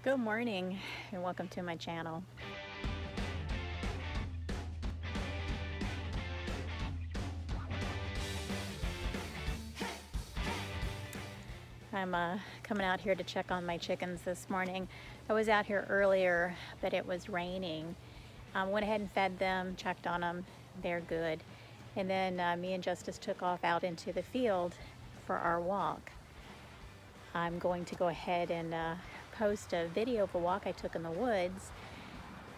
Good morning and welcome to my channel. I'm coming out here to check on my chickens this morning. I was out here earlier, but it was raining. Went ahead and fed them, checked on them. They're good. And then me and Justice took off out into the field for our walk. I'm going to go ahead and post a video of a walk I took in the woods.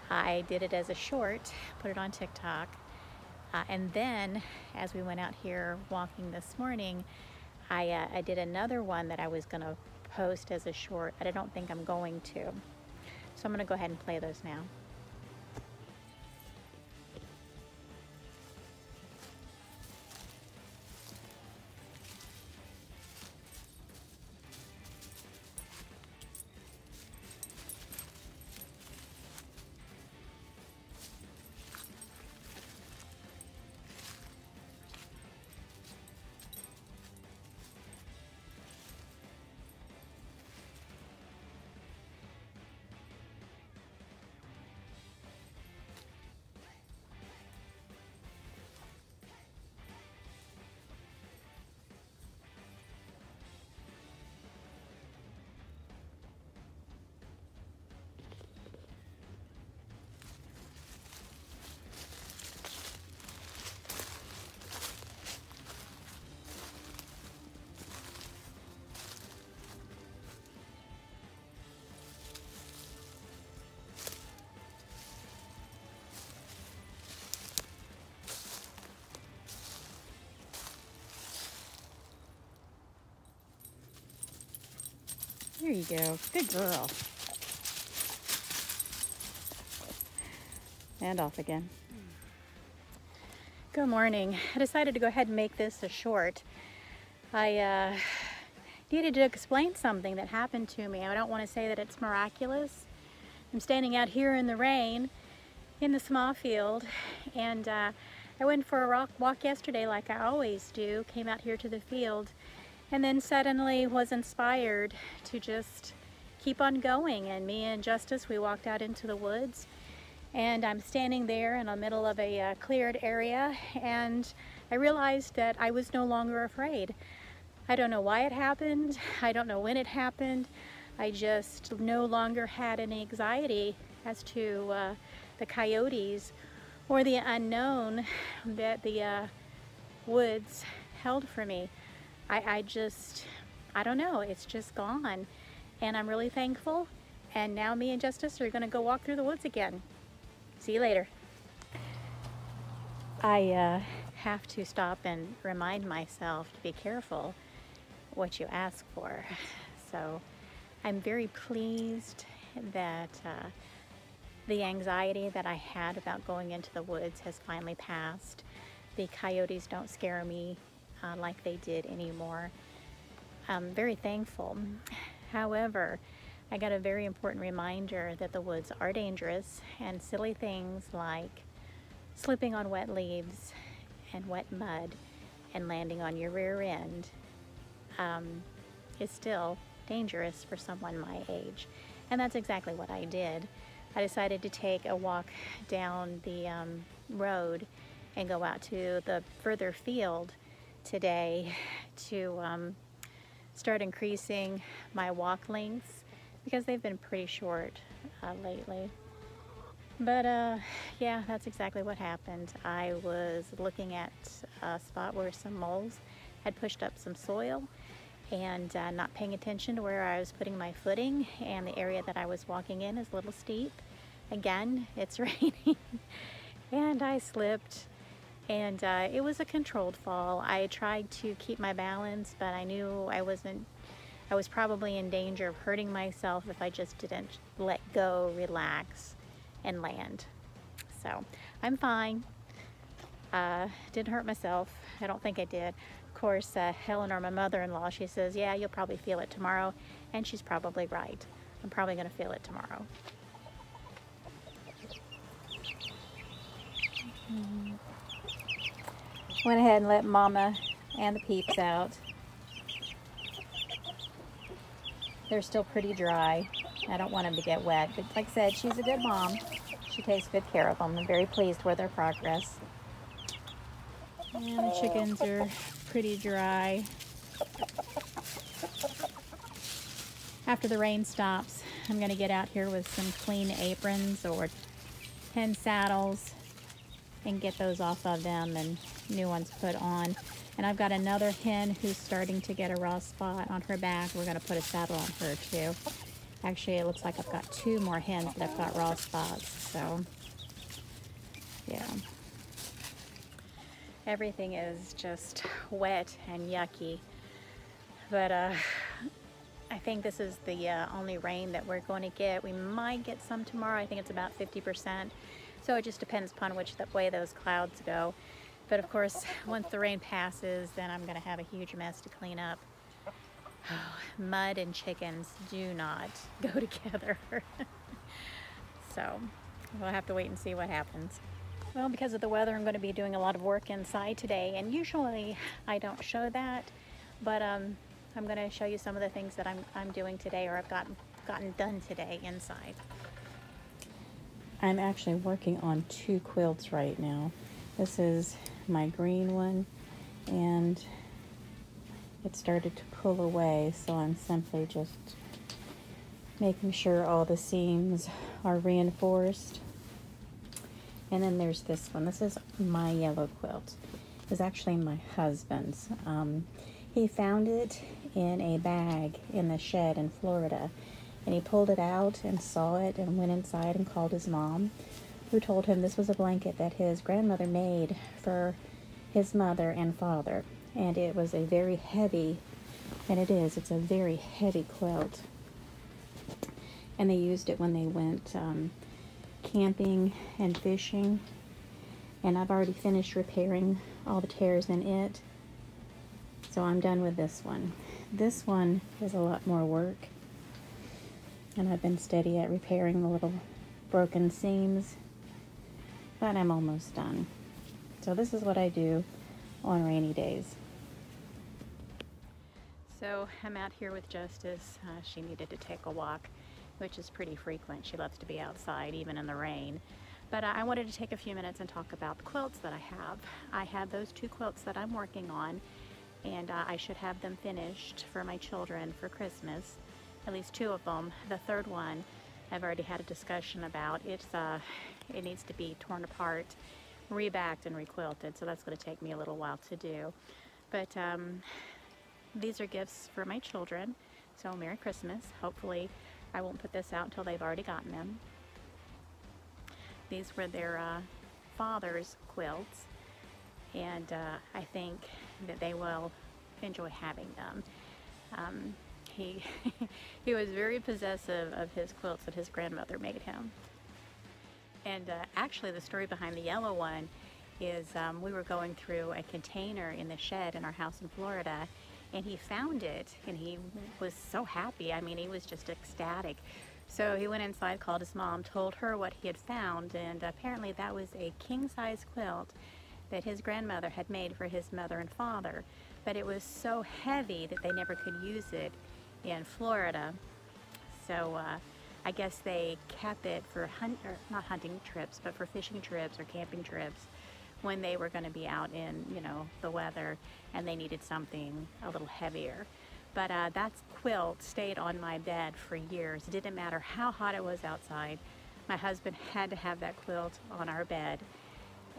I did it as a short, put it on TikTok. And then as we went out here walking this morning, I did another one that I was going to post as a short, but I don't think I'm going to. So I'm going to go ahead and play those now. There you go. Good girl. And off again. Good morning. I decided to go ahead and make this a short. I needed to explain something that happened to me. I don't want to say that it's miraculous. I'm standing out here in the rain in the small field, and I went for a walk yesterday like I always do. Came out here to the field and then suddenly was inspired to just keep on going. And me and Justice, we walked out into the woods, and I'm standing there in the middle of a cleared area, and I realized that I was no longer afraid. I don't know why it happened. I don't know when it happened. I just no longer had any anxiety as to the coyotes or the unknown that the woods held for me. I don't know, it's just gone. And I'm really thankful. And now me and Justice are gonna go walk through the woods again. See you later. I have to stop and remind myself to be careful what you ask for. So I'm very pleased that the anxiety that I had about going into the woods has finally passed. The coyotes don't scare me like they did anymore. I'm very thankful. However, I got a very important reminder that the woods are dangerous, and silly things like slipping on wet leaves and wet mud and landing on your rear end is still dangerous for someone my age. And that's exactly what I did. I decided to take a walk down the road and go out to the further field today to start increasing my walk lengths, because they've been pretty short lately. But yeah, that's exactly what happened. I was looking at a spot where some moles had pushed up some soil, and not paying attention to where I was putting my footing, and the area that I was walking in is a little steep. Again, it's raining, and I slipped. And it was a controlled fall. I tried to keep my balance, but I knew I was probably in danger of hurting myself if I just didn't let go, relax, and land. So I'm fine. Didn't hurt myself. I don't think I did. Of course, Eleanor, my mother-in-law, she says, yeah, you'll probably feel it tomorrow. And she's probably right. I'm probably gonna feel it tomorrow. Went ahead and let Mama and the Peeps out. They're still pretty dry. I don't want them to get wet, but like I said, she's a good mom. She takes good care of them. I'm very pleased with their progress. And the chickens are pretty dry. After the rain stops, I'm going to get out here with some clean aprons or hen saddles and get those off of them and new ones put on. And I've got another hen who's starting to get a raw spot on her back. We're going to put a saddle on her too. Actually, it looks like I've got 2 more hens that have got raw spots. So, yeah. Everything is just wet and yucky. But I think this is the only rain that we're going to get. We might get some tomorrow. I think it's about 50%. So it just depends upon which way those clouds go. But of course, once the rain passes, then I'm going to have a huge mess to clean up. Oh, mud and chickens do not go together. So we'll have to wait and see what happens. Well, because of the weather, I'm going to be doing a lot of work inside today. And usually I don't show that, but I'm going to show you some of the things that I'm doing today, or I've gotten done today inside. I'm actually working on 2 quilts right now. This is my green one, and it started to pull away, so I'm simply just making sure all the seams are reinforced. And then there's this one. This is my yellow quilt. It's actually my husband's. He found it in a bag in the shed in Florida, and he pulled it out and saw it and went inside and called his mom, who told him this was a blanket that his grandmother made for his mother and father. And it was a very heavy, and it's a very heavy quilt. And they used it when they went camping and fishing. And I've already finished repairing all the tears in it. So I'm done with this one. This one is a lot more work. And I've been steady at repairing the little broken seams. But I'm almost done. So this is what I do on rainy days. So I'm out here with Justice. She needed to take a walk, which is pretty frequent. She loves to be outside, even in the rain. But I wanted to take a few minutes and talk about the quilts that I have. I have those 2 quilts that I'm working on, and I should have them finished for my children for Christmas. At least 2 of them. The 3rd one I've already had a discussion about. It needs to be torn apart, rebacked, and requilted, so that's going to take me a little while to do. But these are gifts for my children, so Merry Christmas. Hopefully I won't put this out until they've already gotten them. These were their father's quilts, and I think that they will enjoy having them. He was very possessive of his quilts that his grandmother made him. And actually the story behind the yellow one is we were going through a container in the shed in our house in Florida, and he found it, and he was so happy. I mean, he was just ecstatic. So he went inside, called his mom, told her what he had found, and apparently that was a king-size quilt that his grandmother had made for his mother and father. But it was so heavy that they never could use it in Florida. So I guess they kept it for not hunting trips, but for fishing trips or camping trips when they were going to be out in, the weather, and they needed something a little heavier. But that quilt stayed on my bed for years. It didn't matter how hot it was outside. My husband had to have that quilt on our bed.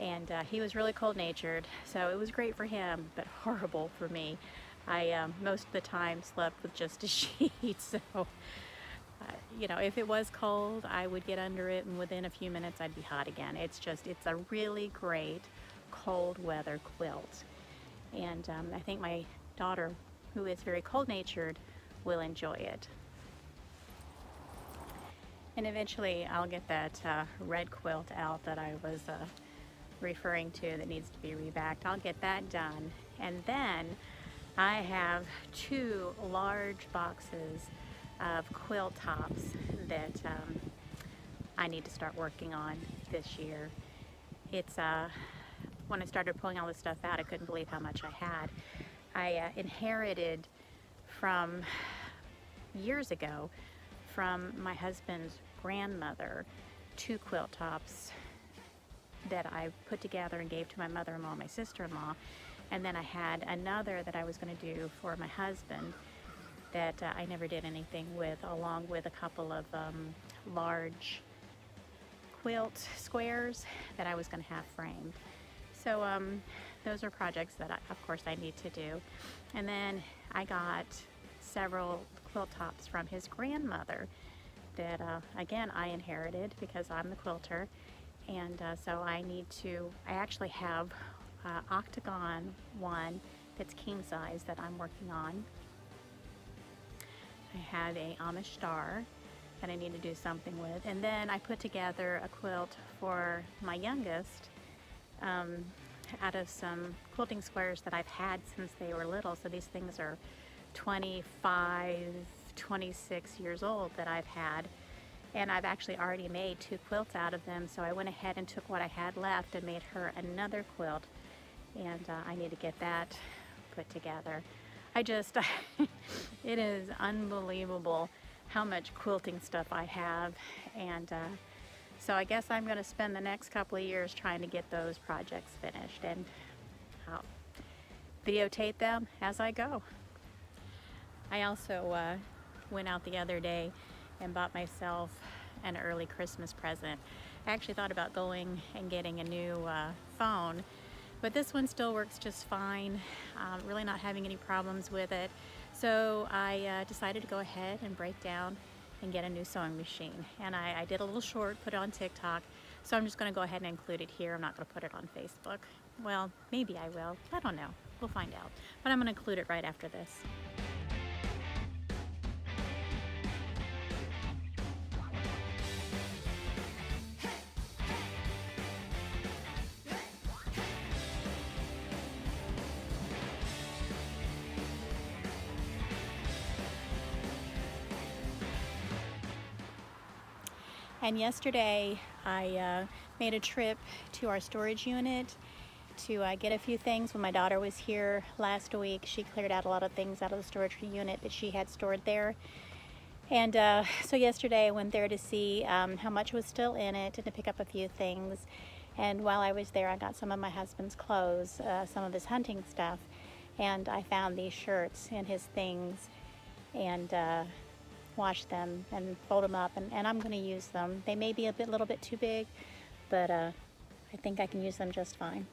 And he was really cold-natured, so it was great for him, but horrible for me. I most of the time slept with just a sheet, so if it was cold, I would get under it, and within a few minutes I'd be hot again. It's a really great cold weather quilt. And I think my daughter, who is very cold-natured, will enjoy it. And eventually I'll get that red quilt out that I was referring to that needs to be rebacked. I'll get that done. And then I have 2 large boxes of Quilt Tops that I need to start working on this year. It's when I started pulling all this stuff out, I couldn't believe how much I had. I inherited from years ago from my husband's grandmother 2 quilt tops that I put together and gave to my mother-in-law and my sister-in-law. And then I had another that I was going to do for my husband that I never did anything with, along with a couple of large quilt squares that I was going to have framed. So those are projects that of course I need to do. And then I got several quilt tops from his grandmother that again I inherited because I'm the quilter. And so I actually have octagon one that's king size that I'm working on. I have a Amish star that I need to do something with. And then I put together a quilt for my youngest out of some quilting squares that I've had since they were little. So these things are 25, 26 years old that I've had. And I've actually already made 2 quilts out of them. So I went ahead and took what I had left and made her another quilt. And I need to get that put together. It is unbelievable how much quilting stuff I have. And so I guess I'm going to spend the next couple of years trying to get those projects finished. And I'll videotape them as I go. I also went out the other day and bought myself an early Christmas present. I actually thought about going and getting a new phone, but this one still works just fine. Really not having any problems with it. So I decided to go ahead and break down and get a new sewing machine. And I did a little short, put it on TikTok. So I'm just going to go ahead and include it here. I'm not going to put it on Facebook. Well, maybe I will. I don't know. We'll find out. But I'm going to include it right after this. And yesterday I made a trip to our storage unit to get a few things. When my daughter was here last week, she cleared out a lot of things out of the storage unit that she had stored there. And so yesterday I went there to see how much was still in it and to pick up a few things. And while I was there, I got some of my husband's clothes, some of his hunting stuff, and I found these shirts in his things and wash them and fold them up, and I'm going to use them. They may be a little bit too big, but I think I can use them just fine.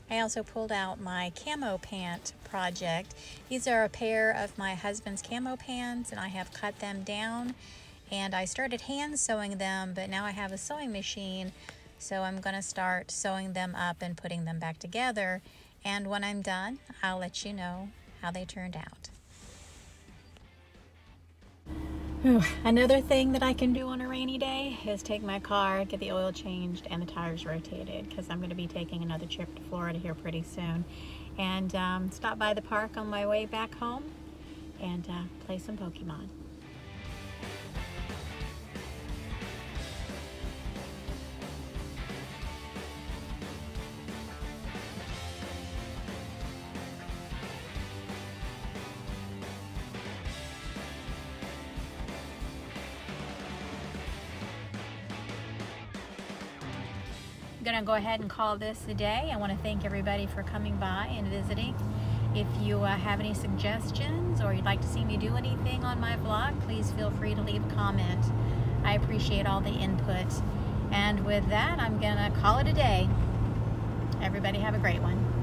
I also pulled out my camo pant project. These are a pair of my husband's camo pants, and I have cut them down. And I started hand sewing them, but now I have a sewing machine, so I'm going to start sewing them up and putting them back together. And when I'm done, I'll let you know how they turned out. Another thing that I can do on a rainy day is take my car, get the oil changed, and the tires rotated, because I'm going to be taking another trip to Florida here pretty soon. And stop by the park on my way back home and play some Pokemon. I'm going to go ahead and call this a day. I want to thank everybody for coming by and visiting. If you have any suggestions or you'd like to see me do anything on my vlog, please feel free to leave a comment. I appreciate all the input. And with that, I'm going to call it a day. Everybody have a great one.